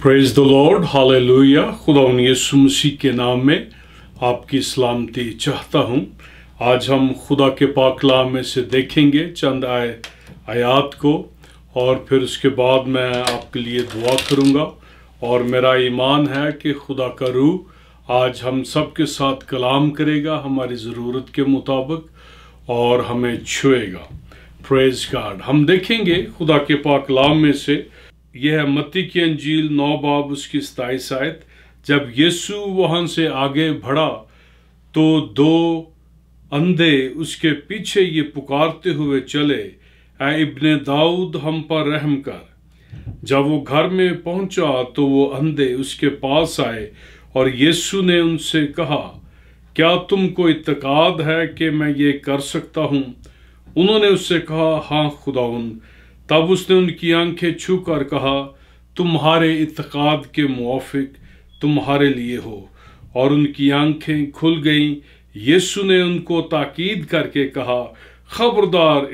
Praise the Lord, hallelujah. खुदावंद यीशु मसीह के नाम में आपकी सलामती चाहता हूँ। आज हम खुदा के पाक कलाम में से देखेंगे चंद आयात को, और फिर उसके बाद मैं आपके लिए दुआ करूँगा। और मेरा ईमान है कि खुदा का रूह आज हम सब के साथ कलाम करेगा हमारी ज़रूरत के मुताबिक, और हमें छुएगा। Praise God. हम देखेंगे खुदा के पाक कलाम में से, यह है मत्ती की अंजील 9 बाब उसकी 27 आयत। जब यीशु वहाँ से आगे बढ़ा तो 2 अंधे उसके पीछे ये पुकारते हुए चले, ऐ इब्ने दाऊद हम पर रहम कर। जब वो घर में पहुंचा तो वो अंधे उसके पास आए, और यीशु ने उनसे कहा, क्या तुमको इत्तेकाद है कि मैं ये कर सकता हूँ? उन्होंने उससे कहा, हाँ खुदावंद। तब उसने उनकी आंखें छू कर कहा, तुम्हारे इत्तेकाद के मुआफिक तुम्हारे लिए हो। और उनकी आंखें खुल गईं। यीशु ने उनको ताकीद करके कहा, खबरदार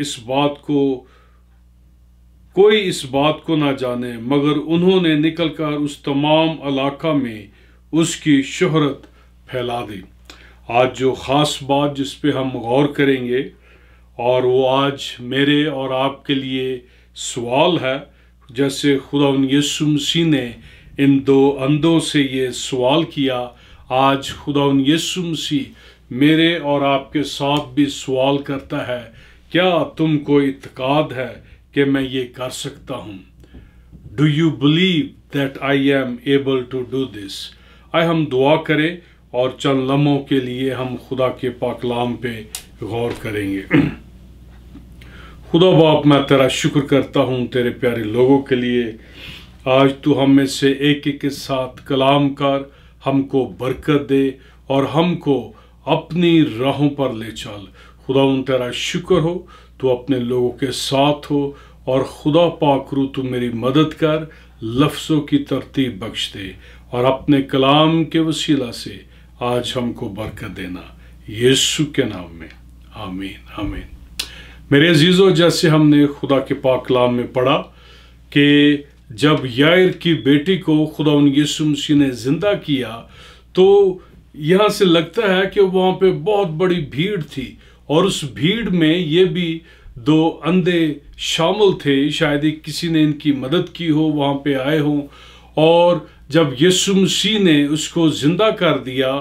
कोई इस बात को ना जाने। मगर उन्होंने निकलकर उस तमाम इलाका में उसकी शोहरत फैला दी। आज जो ख़ास बात जिस पे हम गौर करेंगे, और वो आज मेरे और आपके लिए सवाल है। जैसे खुदावंद यीशु मसीह ने इन 2 अंधों से ये सवाल किया, आज खुदावंद यीशु मसीह मेरे और आपके साथ भी सवाल करता है, क्या तुमको इत्तेकाद है कि मैं ये कर सकता हूँ? Do you believe that I am able to do this? आइए हम दुआ करें और चंद लम्हों के लिए हम खुदा के पाक कलाम पे गौर करेंगे। खुदा बाप, मैं तेरा शुक्र करता हूँ तेरे प्यारे लोगों के लिए। आज तू हम में से एक एक के साथ कलाम कर, हमको बरकत दे और हमको अपनी राहों पर ले चल। खुदावंद तेरा शुक्र हो, तू अपने लोगों के साथ हो, और खुदा पाक रू तू मेरी मदद कर, लफ्ज़ों की तरतीब बख्श दे, और अपने कलाम के वसीला से आज हमको बरकत देना, यीशु के नाम में, आमीन आमीन। मेरे अजीज़ों, जैसे हमने खुदा के पाक कलाम में पढ़ा कि जब याईर की बेटी को खुदावंद यीशु मसीह ने जिंदा किया, तो यहाँ से लगता है कि वहाँ पे बहुत बड़ी भीड़ थी, और उस भीड़ में ये भी 2 अंधे शामिल थे। शायद ही किसी ने इनकी मदद की हो, वहाँ पे आए हों। और जब यीशु मसीह ने उसको जिंदा कर दिया,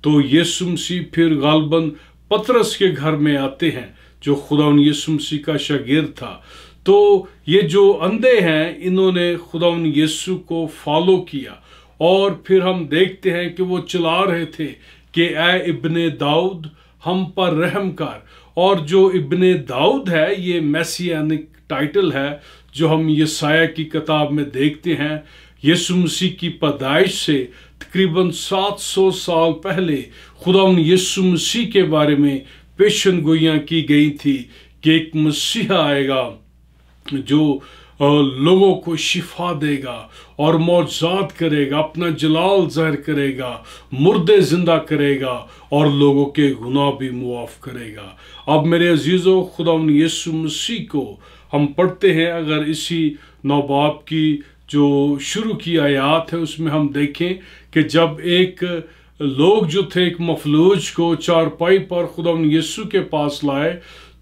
तो यीशु मसीह फिर गालबन पतरस के घर में आते हैं, जो खुदावंद यीशु मसीह का शागिर्द था। तो ये जो अंधे हैं, इन्होंने खुदावंद यीशु को फॉलो किया, और फिर हम देखते हैं कि वो चिल्ला रहे थे कि ऐ इब्ने दाऊद हम पर रहम कर। और जो इब्ने दाऊद है, ये मैसियानिक टाइटल है जो हम यशायाह की किताब में देखते हैं। यीशु मसीह की पैदाइश से तकरीबन 700 साल पहले खुदावंद यीशु मसीह के बारे में पेशन गोइयाँ की गई थी कि एक मसीहा आएगा जो लोगों को शिफा देगा और मौजज़ात करेगा, अपना जलाल ज़ाहिर करेगा, मुर्दे ज़िंदा करेगा, और लोगों के गुनाह भी मुआफ़ करेगा। अब मेरे अजीज़ों, खुदावंद यीशु मसीह को हम पढ़ते हैं। अगर इसी 9 बाब की जो शुरू की आयात है, उसमें हम देखें कि जब एक लोग जो थे एक मफलूज को चारपाई पर खुदावंद यीशु के पास लाए,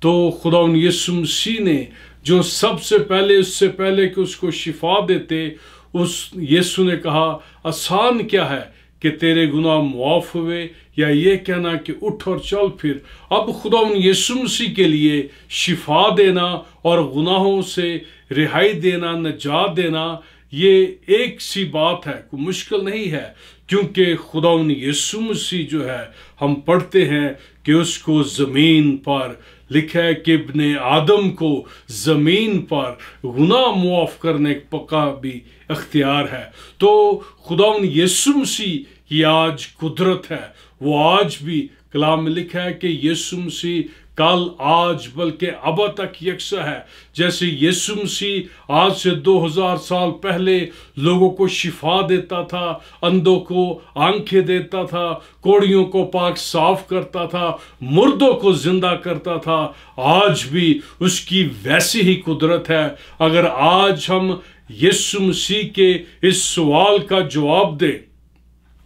तो खुदावंद यीशु मसीह ने जो सबसे पहले, उससे पहले कि उसको शिफा देते, उस यीशु ने कहा, आसान क्या है कि तेरे गुनाह मुआफ़ हुए, या ये कहना कि उठ और चल फिर। अब खुदावंद यीशु मसीह के लिए शिफा देना और गुनाहों से रिहाई देना, नजात देना, ये एक सी बात है, कोई मुश्किल नहीं है। क्योंकि खुदावंद यीशु मसीह जो है, हम पढ़ते हैं कि उसको ज़मीन पर लिखा है कि इब्ने आदम को ज़मीन पर गुनाह मुआफ़ करने का भी अख्तियार है। तो खुदावंद यीशु मसीह की आज कुदरत है, वो आज भी कलाम में लिखा है कि यीशु मसीह कल, आज, बल्कि अब तक यकसा है। जैसे यीशु मसीह आज से 2000 साल पहले लोगों को शिफा देता था, अंधों को आंखें देता था, कोड़ियों को पाक साफ करता था, मुर्दों को जिंदा करता था, आज भी उसकी वैसी ही कुदरत है। अगर आज हम यीशु मसीह के इस सवाल का जवाब दे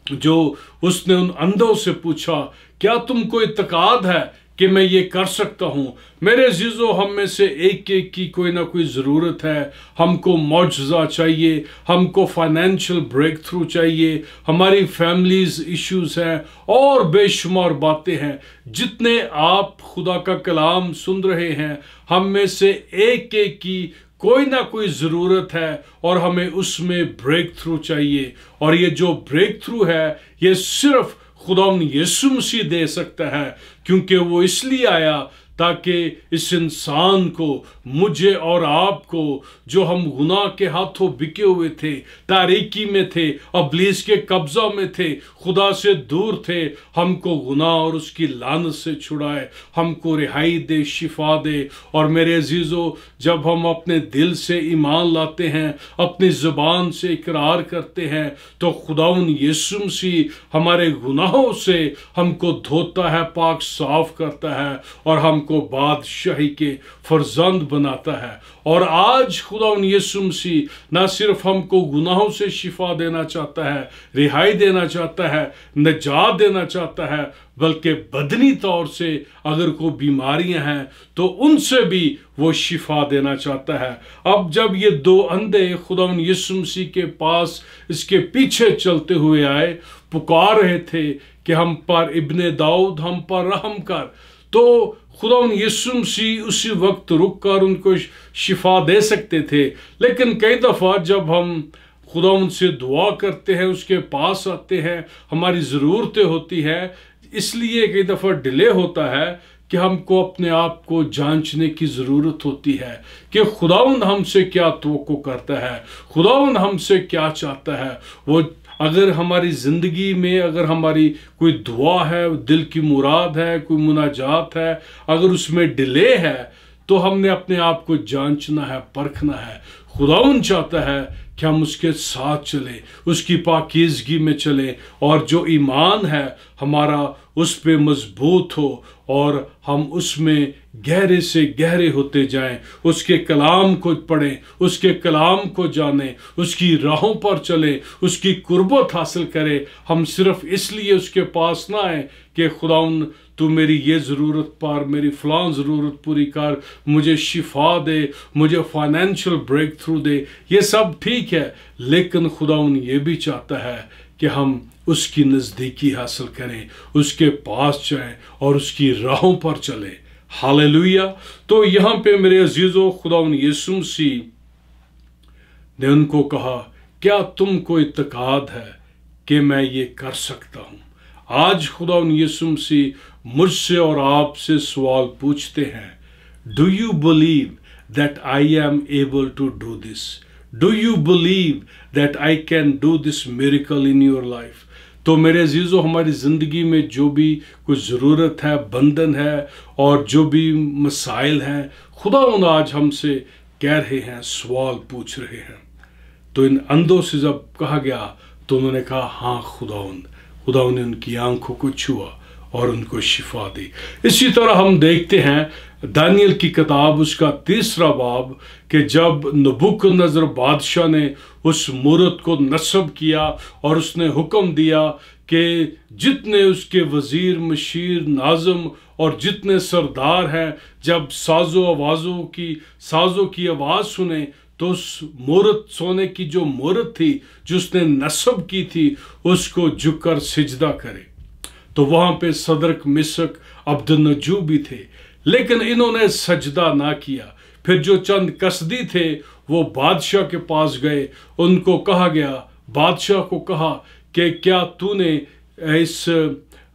जो उसने उन अंधों से पूछा, क्या तुमको इत्तेकाद है कि मैं ये कर सकता हूं? मेरे अजीजों, हम में से एक एक की कोई ना कोई ज़रूरत है। हमको मौजज़ा चाहिए, हमको फाइनेंशियल ब्रेक थ्रू चाहिए, हमारी फैमिलीज इश्यूज हैं और बेशुमार बातें हैं। जितने आप खुदा का कलाम सुन रहे हैं, हम में से एक एक की कोई ना कोई ज़रूरत है और हमें उसमें ब्रेक थ्रू चाहिए। और ये जो ब्रेक थ्रू है, ये सिर्फ खुदावंद यीशु मसीह दे सकता है, क्योंकि वो इसलिए आया ताकि इस इंसान को, मुझे और आपको, जो हम गुनाह के हाथों बिके हुए थे, तारीकी में थे, इब्लीस के कब्जा में थे, खुदा से दूर थे, हमको गुनाह और उसकी लानत से छुड़ाए, हमको रिहाई दे, शिफा दे। और मेरे अजीजों, जब हम अपने दिल से ईमान लाते हैं, अपनी ज़ुबान से इकरार करते हैं, तो खुदावंद यीशु मसीह हमारे गुनाहों से हमको धोता है, पाक साफ करता है और हमको बादशाही के फर्जंद बनाता है। और आज खुदावंद यीशु मसीह ना सिर्फ हमको गुनाहों से शिफा देना चाहता है, रिहाई देना चाहता है, निजात देना चाहता है, बल्कि बदनी तौर से अगर कोई बीमारियां हैं तो उनसे भी वो शिफा देना चाहता है। अब जब ये दो अंधे खुदावंद यीशु मसीह के पास इसके पीछे चलते हुए आए, पुकार रहे थे कि हम पर इब्ने दाऊद, हम पर रहम कर, तो खुदावंद यीशु मसीह उसी वक्त रुक कर उनको शिफा दे सकते थे। लेकिन कई दफ़ा जब हम खुदावंद से दुआ करते हैं, उसके पास आते हैं, हमारी ज़रूरतें होती हैं, इसलिए कई दफ़ा डिले होता है कि हमको अपने आप को जांचने की ज़रूरत होती है कि खुदावंद हमसे क्या तवक्को करता है, खुदावंद हमसे क्या चाहता है। वो अगर हमारी ज़िंदगी में अगर हमारी कोई दुआ है, दिल की मुराद है, कोई मुनाजात है, अगर उसमें डिले है, तो हमने अपने आप को जांचना है, परखना है। खुदावंद चाहता है कि हम उसके साथ चलें, उसकी पाकीज़गी में चलें और जो ईमान है हमारा उस पे मजबूत हो और हम उसमें गहरे से गहरे होते जाएं, उसके कलाम को पढ़ें, उसके कलाम को जानें, उसकी राहों पर चलें, उसकी कुर्बत हासिल करें। हम सिर्फ इसलिए उसके पास ना आए कि खुदावंद तू मेरी ये ज़रूरत पार, मेरी फ़लाँ ज़रूरत पूरी कर, मुझे शिफा दे, मुझे फाइनेंशियल ब्रेक थ्रू दे। ये सब ठीक है, लेकिन खुदावंद ये भी चाहता है कि हम उसकी नज़दीकी हासिल करें, उसके पास जाएं और उसकी राहों पर चलें। हालेलुया। तो यहाँ पे मेरे अजीज़ों, खुदावंद यीशु मसीह ने उनको कहा, क्या तुमको इत्तेकाद है कि मैं ये कर सकता हूँ? आज खुदावंद यीशु मसीह मुझसे और आपसे सवाल पूछते हैं, do you believe that I am able to do this? Do you believe that I can do this miracle in your life? तो मेरे अजीज़ों, हमारी ज़िंदगी में जो भी कुछ ज़रूरत है, बंधन है और जो भी मसाइल हैं, खुदावंद आज हमसे कह रहे हैं, सवाल पूछ रहे हैं। तो इन अंधों से जब कहा गया तो उन्होंने कहा, हाँ खुदावंद ने उनकी आंखों को छुआ और उनको शिफा दी। इसी तरह हम देखते हैं दानियल की किताब उसका 3 बाब कि जब नबूकदनेस्सर बादशाह ने उस मूरत को नस्ब किया और उसने हुक्म दिया कि जितने उसके वज़ीर, मशीर, नाज़म और जितने सरदार हैं, जब साज़ों की आवाज़ सुने तो उस मूरत, सोने की जो मूरत थी जो उसने नस्ब की थी, उसको झुककर सिजदा करे। तो वहाँ पे सदरक, मिशक, अब्दुन्नजू भी थे, लेकिन इन्होंने सजदा ना किया। फिर जो चंद कसदी थे वो बादशाह के पास गए, उनको कहा गया, बादशाह को कहा कि क्या तूने इस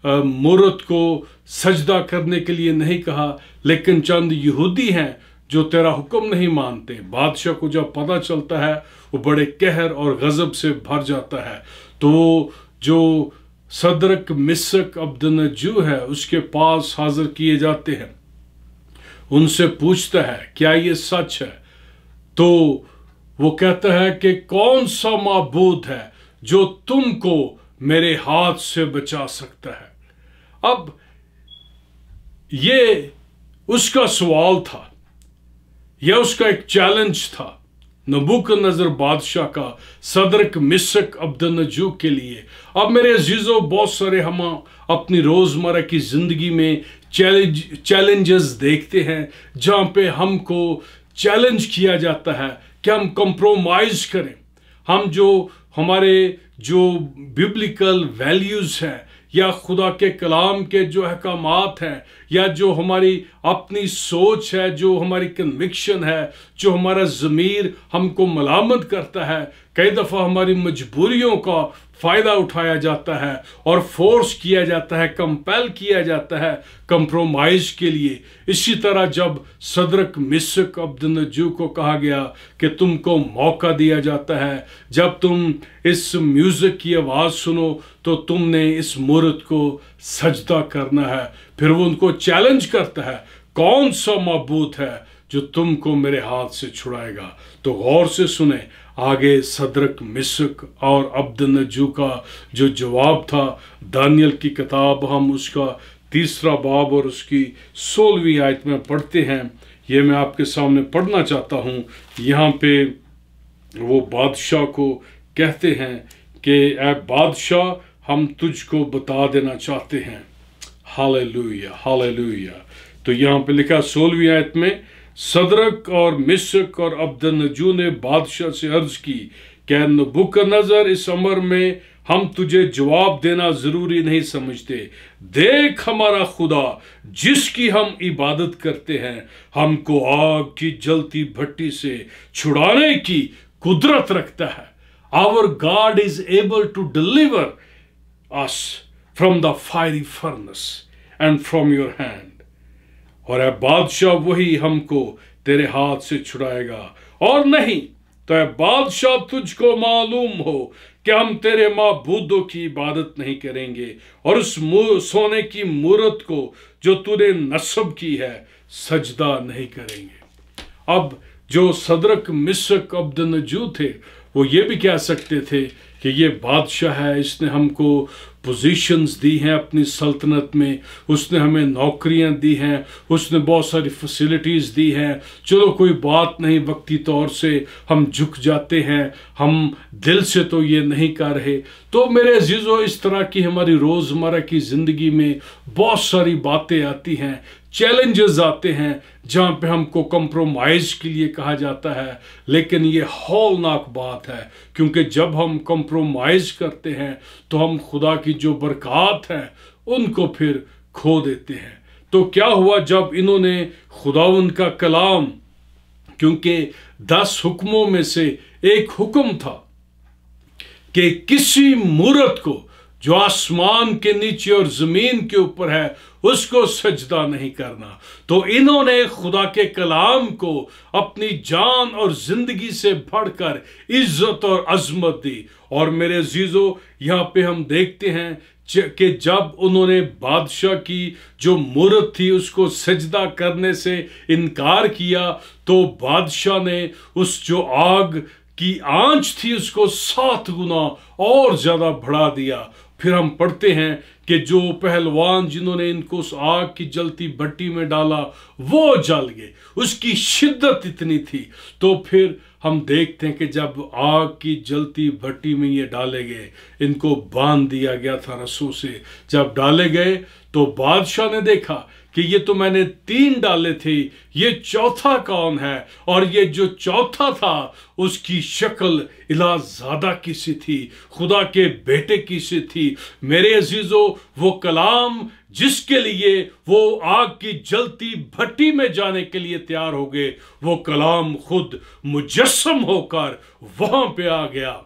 मूरत को सजदा करने के लिए नहीं कहा, लेकिन चंद यहूदी हैं जो तेरा हुक्म नहीं मानते। बादशाह को जब पता चलता है वो बड़े कहर और गजब से भर जाता है। तो जो सदरक, मिशक, अब्दुन्नजू है उसके पास हाजिर किए जाते हैं, उनसे पूछता है क्या ये सच है? तो वो कहता है कि कौन सा माबूद है जो तुमको मेरे हाथ से बचा सकता है? अब ये उसका सवाल था या उसका एक चैलेंज था। नबूकदनेस्सर बादशाह का सदरक मिशक अब्दनजो के लिए। अब मेरे अजीजों, बहुत सारे हम अपनी रोज़मर्रा की ज़िंदगी में चैलेंजेस देखते हैं जहाँ पे हमको चैलेंज किया जाता है कि हम कंप्रोमाइज़ करें। हम जो हमारे जो बिब्लिकल वैल्यूज़ हैं या खुदा के कलाम के जो अहकामात हैं या जो हमारी अपनी सोच है, जो हमारी कन्विक्शन है, जो हमारा ज़मीर हमको मलामत करता है, कई दफ़ा हमारी मजबूरियों का फ़ायदा उठाया जाता है और फोर्स किया जाता है, कंपेल किया जाता है कंप्रोमाइज़ के लिए। इसी तरह जब सदरक मिशक अब्दनजो को कहा गया कि तुमको मौका दिया जाता है, जब तुम इस म्यूज़िक की आवाज़ सुनो तो तुमने इस मूरत को सजदा करना है। फिर वो उनको चैलेंज करता है, कौन सा माबूद है जो तुमको मेरे हाथ से छुड़ाएगा। तो गौर से सुने आगे सदरक मिशक और अब्दनजो का जो जवाब था। दानियल की किताब हम उसका 3 बाब और उसकी 16वीं आयत में पढ़ते हैं। ये मैं आपके सामने पढ़ना चाहता हूँ। यहाँ पे वो बादशाह को कहते हैं कि ऐ बादशाह, हम तुझको बता देना चाहते हैं। Hallelujah, hallelujah. तो यहाँ पे लिखा 16वीं आयत में, सदरक और मिशक और अब्दनजो ने बादशाह से अर्ज की कि नबूकदनेस्सर, इस अमर में हम तुझे जवाब देना जरूरी नहीं समझते। देख, हमारा खुदा जिसकी हम इबादत करते हैं हमको आग की जलती भट्टी से छुड़ाने की कुदरत रखता है। Our God is able to deliver us from the fiery furnace and from your hand. और ऐ बादशाह, वही हमको तेरे हाथ से छुड़ाएगा। और नहीं तो ऐ बादशाह, तुझको मालूम हो कि हम तेरे माबूदों की इबादत नहीं करेंगे और उस सोने की मूरत को जो तूने नस्ब की है सजदा नहीं करेंगे। अब जो सदरक मिशक अब्दनजो थे वो ये भी कह सकते थे कि ये बादशाह है, इसने हमको पोजीशंस दी हैं अपनी सल्तनत में, उसने हमें नौकरियां दी हैं, उसने बहुत सारी फैसिलिटीज़ दी हैं। चलो कोई बात नहीं, वक्ती तौर से हम झुक जाते हैं, हम दिल से तो ये नहीं कर रहे। तो मेरे अजीज़ों, इस तरह की हमारी रोज़मर्रा की ज़िंदगी में बहुत सारी बातें आती हैं, चैलेंजेस आते हैं जहाँ पे हमको कंप्रोमाइज़ के लिए कहा जाता है। लेकिन ये हौलनाक बात है, क्योंकि जब हम कंप्रोमाइज़ करते हैं तो हम खुदा की जो बरक़ात है उनको फिर खो देते हैं। तो क्या हुआ जब इन्होंने खुदावंद का कलाम, क्योंकि 10 हुक्मों में से एक हुक्म था कि किसी मूरत को जो आसमान के नीचे और ज़मीन के ऊपर है उसको सजदा नहीं करना, तो इन्होंने खुदा के कलाम को अपनी जान और ज़िंदगी से बढ़कर इज्जत और अजमत दी। और मेरे अजीज़ों, यहाँ पे हम देखते हैं कि जब उन्होंने बादशाह की जो मूरत थी उसको सजदा करने से इनकार किया तो बादशाह ने उस जो आग की आंच थी उसको 7 गुना और ज़्यादा बढ़ा दिया। फिर हम पढ़ते हैं कि जो पहलवान जिन्होंने इनको उस आग की जलती भट्टी में डाला वो जल गए, उसकी शिद्दत इतनी थी। तो फिर हम देखते हैं कि जब आग की जलती भट्टी में ये डाले गए, इनको बांध दिया गया था रस्सों से। जब डाले गए तो बादशाह ने देखा कि ये तो मैंने 3 डाले थे, ये चौथा कौन है? और ये जो चौथा था उसकी शक्ल इलाज़ादा की सी थी, खुदा के बेटे की सी थी। मेरे अजीजों, वो कलाम जिसके लिए वो आग की जलती भट्टी में जाने के लिए तैयार हो गए, वो कलाम खुद मुजस्सम होकर वहां पे आ गया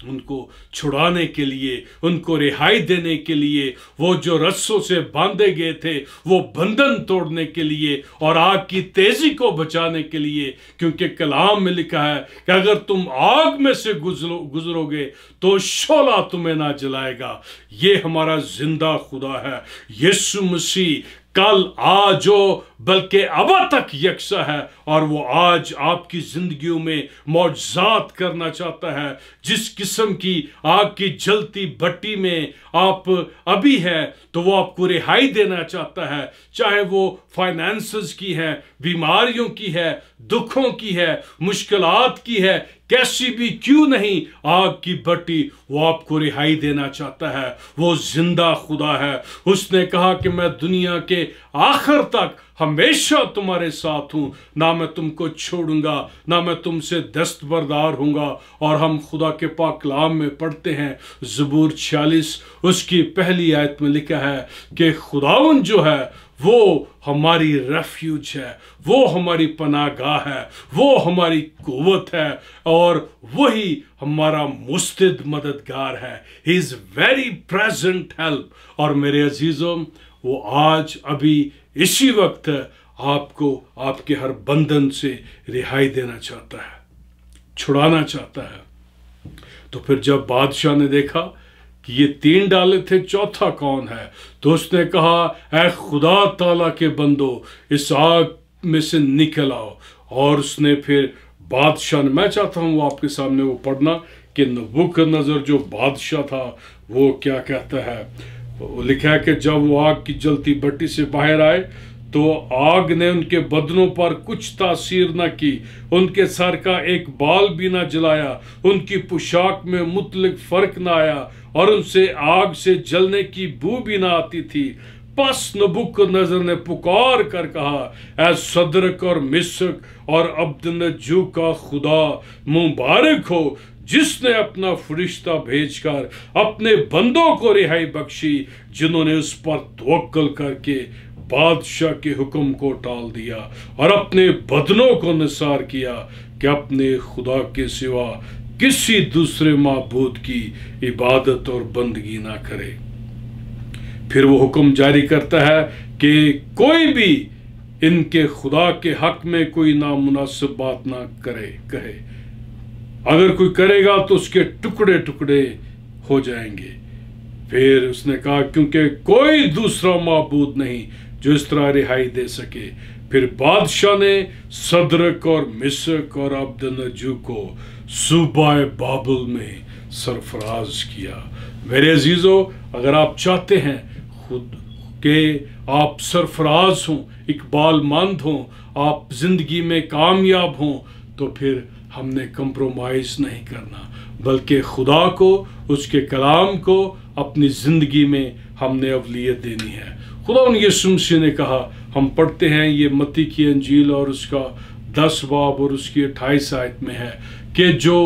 उनको छुड़ाने के लिए, उनको रिहाई देने के लिए। वो जो रस्सों से बांधे गए थे वो बंधन तोड़ने के लिए और आग की तेजी को बचाने के लिए। क्योंकि कलाम में लिखा है कि अगर तुम आग में से गुजरोगे तो शोला तुम्हें ना जलाएगा। ये हमारा जिंदा खुदा है। यीशु मसीह کل آج ہو بلکہ ابد تک یکساں ہے، اور وہ آج آپ کی زندگیوں میں معجزات کرنا چاہتا ہے۔ جس قسم کی آگ کی جلتی بھٹی میں آپ ابھی ہے تو وہ آپ کو رہائی دینا چاہتا ہے، چاہے وہ فائنانسز کی ہے، بیماریوں کی ہے، دکھوں کی ہے، مشکلات کی ہے، کیسی بھی کیوں نہیں آگ کی بھٹی، وہ آپ کو رہائی دینا چاہتا ہے۔ وہ زندہ خدا ہے۔ اس نے کہا کہ میں دنیا کے آخر تک ہمیشہ تمہارے ساتھ ہوں، نہ میں تم کو چھوڑوں گا، نہ میں تم سے دستبردار ہوں گا۔ اور ہم خدا کے پاک کلام میں پڑھتے ہیں، زبور 46 اس کی پہلی آیت میں لکھا ہے کہ خداوند جو ہے وہ ہماری ریفیوج ہے، وہ ہماری پناہ گاہ ہے، وہ ہماری قوت ہے، اور وہی ہمارا مستعد مددگار ہے۔ He is very present help۔ اور میرے عزیزوں، وہ آج ابھی اسی وقت آپ کو آپ کے ہر بندھن سے رہائی دینا چاہتا ہے، چھڑانا چاہتا ہے۔ تو پھر جب بادشاہ نے دیکھا کہ یہ 3 ڈالے تھے، چوتھا کون ہے، تو اس نے کہا اے خدا تعالیٰ کے بندو اس آگ میں سے نکل آؤ۔ اور اس نے پھر بادشاہ نے، میں چاہتا ہوں وہ آپ کے سامنے وہ پڑھنا کہ نبوکدنضر جو بادشاہ تھا وہ کیا کہتا ہے۔ وہ لکھا ہے کہ جب وہ آگ کی جلتی بھٹی سے باہر آئے تو آگ نے ان کے بدنوں پر کچھ تاثیر نہ کی، ان کے سر کا ایک بال بھی نہ جلایا، ان کی پوشاک میں مطلق فرق نہ آیا، اور ان سے آگ سے جلنے کی بو بھی نہ آتی تھی۔ پس نبوکدنضر نے پکار کر کہا اے صدرک اور مسک اور عبدنجو کا خدا مبارک ہو، جس نے اپنا فرشتہ بھیج کر اپنے بندوں کو رہائی بخشی، جنہوں نے اس پر توکل کر کے بادشاہ کے حکم کو ٹال دیا اور اپنے بدنوں کو نثار کیا کہ اپنے خدا کے سوا کسی دوسرے معبود کی عبادت اور بندگی نہ کرے۔ پھر وہ حکم جاری کرتا ہے کہ کوئی بھی ان کے خدا کے حق میں کوئی نامناسب بات نہ کہے، اگر کوئی کرے گا تو اس کے ٹکڑے ٹکڑے ہو جائیں گے۔ پھر اس نے کہا کیونکہ کوئی دوسرا معبود نہیں جو اس طرح رہائی دے سکے۔ پھر بادشاہ نے صدرک اور مسک اور عبدنجو کو صوبہ بابل میں سرفراز کیا۔ میرے عزیزو، اگر آپ چاہتے ہیں خود کہ آپ سرفراز ہوں، اقبال مند ہوں، آپ زندگی میں کامیاب ہوں، تو پھر ہم نے کمپرومائز نہیں کرنا، بلکہ خدا کو، اس کے کلام کو اپنی زندگی میں ہم نے اولیت دینی ہے۔ خدا یسوع مسیح نے کہا، ہم پڑھتے ہیں یہ متی کی انجیل اور اس کا 10 باب اور اس کی 28 آیت میں ہے کہ جو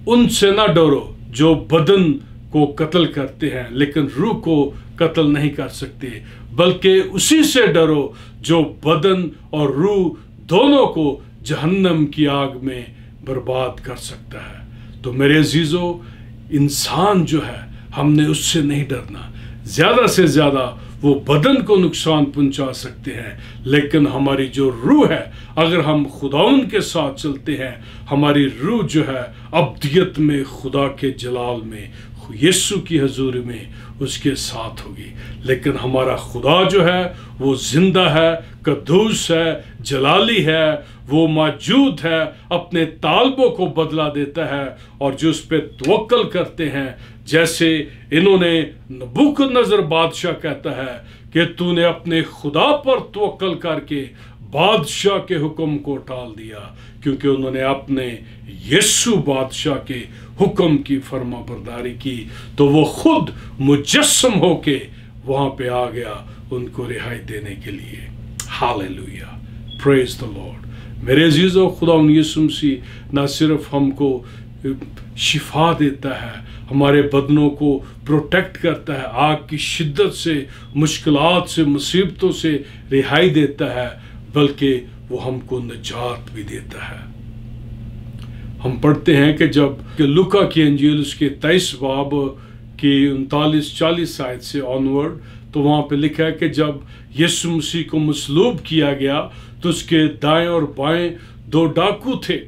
ان سے نہ ڈرو جو بدن کو قتل کرتے ہیں لیکن روح کو قتل نہیں کر سکتے، بلکہ اسی سے ڈرو جو بدن اور روح دونوں کو جہنم کی آگ میں برباد کر سکتا ہے۔ تو میرے عزیزو، انسان جو ہے ہم نے اس سے نہیں ڈرنا۔ زیادہ سے زیادہ وہ بدن کو نقصان پہنچا سکتے ہیں، لیکن ہماری جو روح ہے، اگر ہم خداوند کے ساتھ چلتے ہیں، ہماری روح جو ہے ابدیت میں خدا کے جلال میں یسوع کی حضوری میں اس کے ساتھ ہوگی۔ لیکن ہمارا خدا جو ہے وہ زندہ ہے، قدوس ہے، جلالی ہے، وہ موجود ہے، اپنے طالبوں کو بدلہ دیتا ہے، اور جو اس پہ توکل کرتے ہیں، جیسے انہوں نے نبوکدنضر بادشاہ کہتا ہے کہ تو نے اپنے خدا پر توکل کر کے بادشاہ کے حکم کو ٹال دیا، کیونکہ انہوں نے اپنے یسوع بادشاہ کے حکم کی فرما برداری کی، تو وہ خود مجسم ہو کے وہاں پہ آ گیا ان کو رہائی دینے کے لیے۔ ہاللیلویہ، پریز دی لارڈ۔ میرے عزیزو، خدا یسوع مسیح نہ صرف ہم کو شفا دیتا ہے، ہمارے بدنوں کو پروٹیکٹ کرتا ہے، آگ کی شدت سے، مشکلات سے، مصیبتوں سے رہائی دیتا ہے، بلکہ وہ ہم کو نجات بھی دیتا ہے۔ ہم پڑھتے ہیں کہ جب لوکا کی انجیل اس کے 23 باب کی 39-40 آیت سے آنورڈ، تو وہاں پہ لکھا ہے کہ جب یسوع مسیح کو مصلوب کیا گیا تو اس کے دائیں اور بائیں 2 ڈاکو تھے،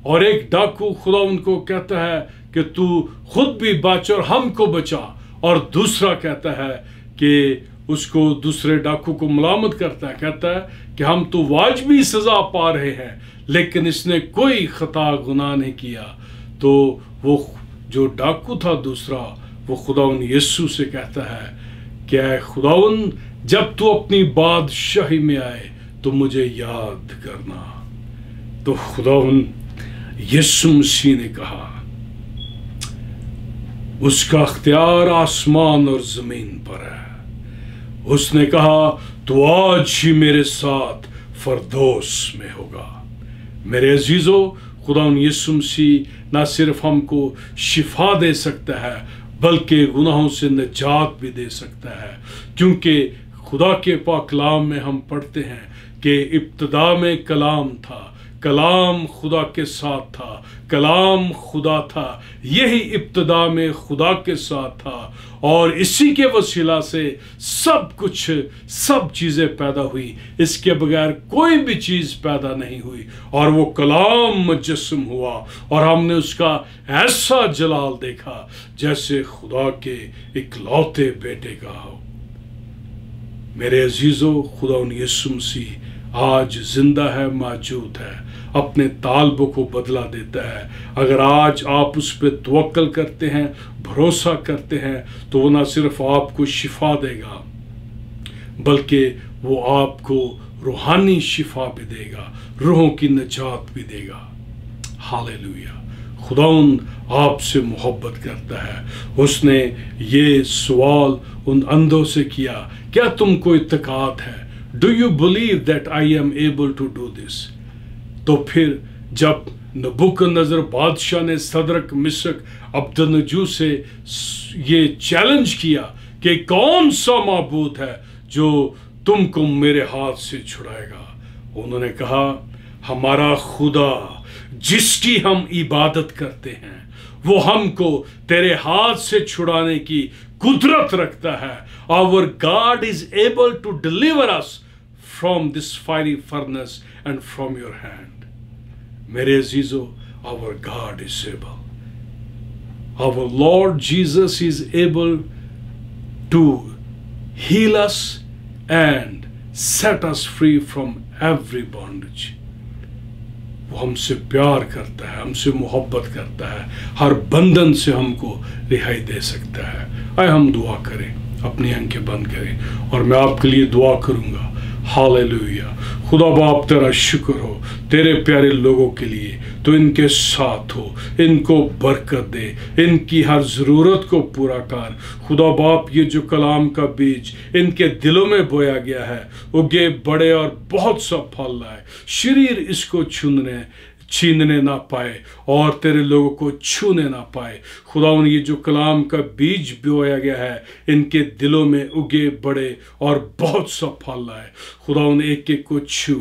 اور ایک ڈاکو خدا ان کو کہتا ہے کہ تو خود بھی بچ اور ہم کو بچا، اور دوسرا کہتا ہے کہ اس کو دوسرے ڈاکو کو ملامت کرتا ہے، کہتا ہے کہ ہم تو واجبی سزا پا رہے ہیں لیکن اس نے کوئی خطا گناہ نہیں کیا۔ تو وہ جو ڈاکو تھا دوسرا، وہ خداوند یسوع سے کہتا ہے کہ اے خداوند، جب تو اپنی بادشاہی میں آئے تو مجھے یاد کرنا۔ تو خداوند یسوع مسیح نے کہا، اس کا اختیار آسمان اور زمین پر ہے۔ اس نے کہا تو آج ہی میرے ساتھ فردوس میں ہوگا۔ میرے عزیزو، خداوند یسوع مسیح نہ صرف ہم کو شفا دے سکتا ہے بلکہ گناہوں سے نجات بھی دے سکتا ہے، کیونکہ خدا کے پاک کلام میں ہم پڑھتے ہیں کہ ابتدا میں کلام تھا، کلام خدا کے ساتھ تھا، کلام خدا تھا، یہی ابتدا میں خدا کے ساتھ تھا، اور اسی کے وسیلہ سے سب چیزیں پیدا ہوئی، اس کے بغیر کوئی بھی چیز پیدا نہیں ہوئی، اور وہ کلام مجسم ہوا اور ہم نے اس کا ایسا جلال دیکھا جیسے خدا کے اکلوتے بیٹے کا ہو۔ میرے عزیزو، خداوند یسوع مسیح آج زندہ ہے، موجود ہے، اپنے طالبوں کو بدلہ دیتا ہے۔ اگر آج آپ اس پہ توکل کرتے ہیں، بھروسہ کرتے ہیں، تو وہ نہ صرف آپ کو شفا دے گا بلکہ وہ آپ کو روحانی شفا بھی دے گا، روحوں کی نجات بھی دے گا۔ ہاللیلویہ! خداوند آپ سے محبت کرتا ہے۔ اس نے یہ سوال ان اندھوں سے کیا، کیا تم کو اعتقاد ہے؟ Do you believe that I am able to do this؟ تو پھر جب نبوکدنضر بادشاہ نے صدرک، مسک، عبدالنجو سے یہ چیلنج کیا کہ کون سا معبود ہے جو تم کو میرے ہاتھ سے چھڑائے گا، انہوں نے کہا، ہمارا خدا جس کی ہم عبادت کرتے ہیں وہ ہم کو تیرے ہاتھ سے چھڑانے کی قدرت رکھتا ہے۔ Our God is able to deliver us from this fiery furnace and from your hand۔ میرے عزیزو، our God is able۔ Our Lord Jesus is able to heal us and set us free from every bondage۔ وہ ہم سے پیار کرتا ہے، ہم سے محبت کرتا ہے، ہر بندھن سے ہم کو رہائی دے سکتا ہے۔ آئے ہم دعا کریں، اپنی آنکھیں بند کریں اور میں آپ کے لیے دعا کروں گا۔ ہاللیلویہ! خدا باپ تیرا شکر ہو تیرے پیارے لوگوں کے لیے، تو ان کے ساتھ ہو، ان کو برکت دے، ان کی ہر ضرورت کو پورا کر۔ خدا باپ، یہ جو کلام کا بیج ان کے دلوں میں بویا گیا ہے، اگے بڑے اور بہت سا پھل لائے، شریر اس کو چھیننے نہ پائے اور تیرے لوگوں کو چھونے نہ پائے۔ خداوند، یہ جو کلام کا بیج بویا گیا ہے ان کے دلوں میں اگے بڑے اور بہت سا پھل لائے۔ خداوند، ایک ایک کو چھو،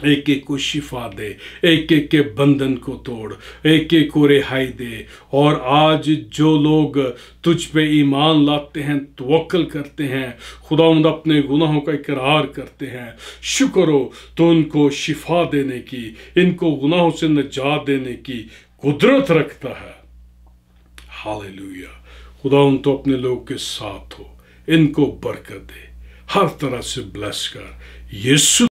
ایک ایک کو شفا دے، ایک ایک کے بندھن کو توڑ، ایک ایک کو رہائی دے۔ اور آج جو لوگ تجھ پہ ایمان لاتے ہیں، توکل کرتے ہیں، خداوند اپنے گناہوں کا اقرار کرتے ہیں، شکر ہو تو ان کو شفا دینے کی، ان کو گناہوں سے نجات دینے کی قدرت رکھتا ہے۔ ہاللیلویہ! خداوند تو اپنے لوگ کے ساتھ ہو، ان کو برکت دے، ہر طرح سے بلیس کر، یسوع